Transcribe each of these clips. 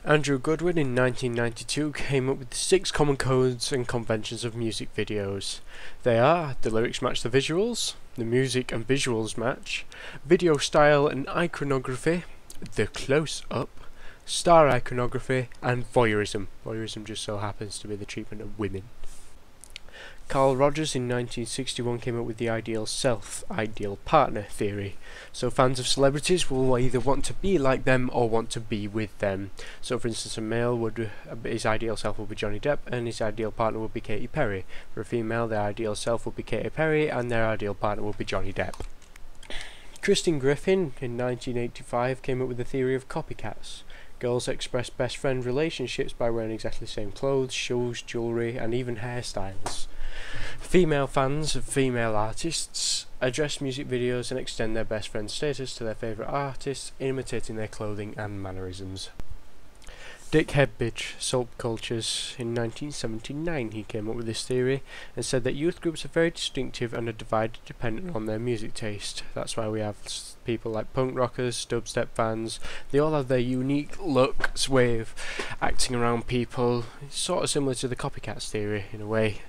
Andrew Goodwin in 1992 came up with 6 common codes and conventions of music videos. They are: the lyrics match the visuals, the music and visuals match, video style and iconography, the close-up, star iconography, and voyeurism. Voyeurism just so happens to be the treatment of women. Carl Rogers in 1961 came up with the ideal self, ideal partner theory. So fans of celebrities will either want to be like them or want to be with them. So for instance, a male would, his ideal self would be Johnny Depp and his ideal partner would be Katy Perry. For a female, their ideal self would be Katy Perry and their ideal partner would be Johnny Depp. Christine Griffin in 1985 came up with the theory of copycats. Girls express best friend relationships by wearing exactly the same clothes, shoes, jewellery and even hairstyles. Female fans of female artists address music videos and extend their best friend status to their favourite artists, imitating their clothing and mannerisms. Dick Hebridge, Subcultures, in 1979 he came up with this theory and said that youth groups are very distinctive and are divided dependent on their music taste. That's why we have people like punk rockers, dubstep fans. They all have their unique looks, way of acting around people. It's sort of similar to the copycats theory in a way.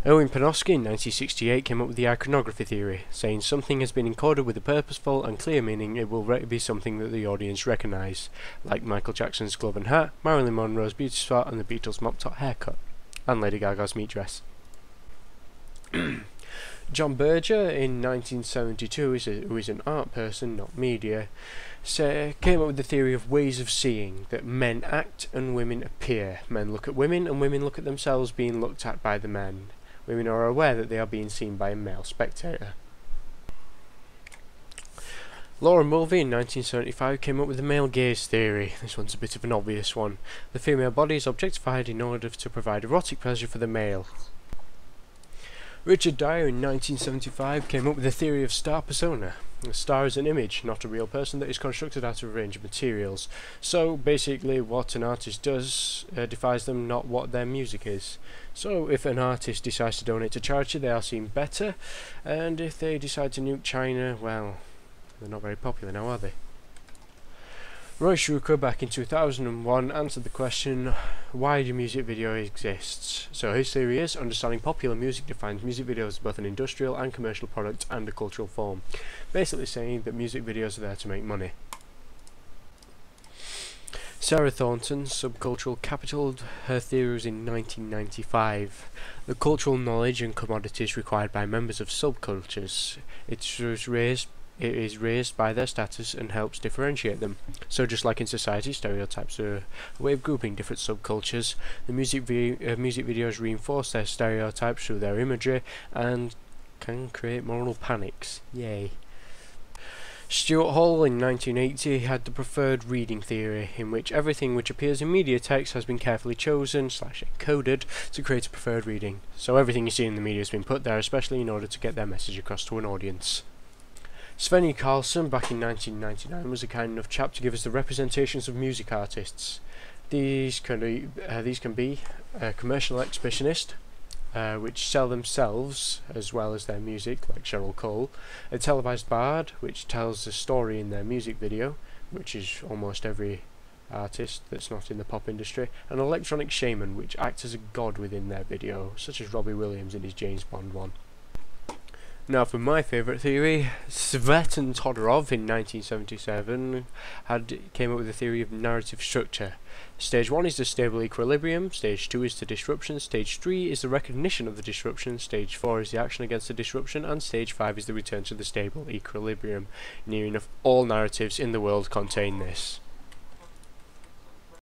Owen Panofsky in 1968 came up with the iconography theory, saying something has been encoded with a purposeful and clear meaning, it will be something that the audience recognise, like Michael Jackson's glove and hat, Marilyn Monroe's beauty spot and the Beatles' mop-top haircut, and Lady Gaga's meat dress. John Berger in 1972, who is an art person, not media, came up with the theory of ways of seeing, that men act and women appear. Men look at women and women look at themselves being looked at by the men. Women are aware that they are being seen by a male spectator. Laura Mulvey in 1975 came up with the male gaze theory. This one's a bit of an obvious one. The female body is objectified in order to provide erotic pleasure for the male. Richard Dyer in 1975 came up with the theory of star persona. A star is an image, not a real person, that is constructed out of a range of materials. So basically what an artist does defies them, not what their music is. So if an artist decides to donate to charity, they are seen better, and if they decide to nuke China, well, they're not very popular now, are they? Roy Schruker back in 2001 answered the question, why do music video exists? So his theory is, understanding popular music defines music videos as both an industrial and commercial product and a cultural form. Basically saying that music videos are there to make money. Sarah Thornton, Subcultural Capital, her theory was in 1995. The cultural knowledge and commodities required by members of subcultures. It is raised by their status and helps differentiate them. So just like in society, stereotypes are a way of grouping different subcultures. The music videos reinforce their stereotypes through their imagery and can create moral panics. Yay. Stuart Hall in 1980 had the preferred reading theory, in which everything which appears in media text has been carefully chosen / encoded to create a preferred reading. So everything you see in the media has been put there especially in order to get their message across to an audience. Svenny Karlsson back in 1999 was a kind enough chap to give us the representations of music artists. These can be a commercial exhibitionist, which sell themselves as well as their music, like Cheryl Cole, a televised bard, which tells a story in their music video, which is almost every artist that's not in the pop industry, and an electronic shaman, which acts as a god within their video, such as Robbie Williams in his James Bond one. Now for my favourite theory, Svetlana Todorov in 1977 came up with the theory of narrative structure. Stage 1 is the stable equilibrium, Stage 2 is the disruption, Stage 3 is the recognition of the disruption, Stage 4 is the action against the disruption, and Stage 5 is the return to the stable equilibrium. Near enough all narratives in the world contain this.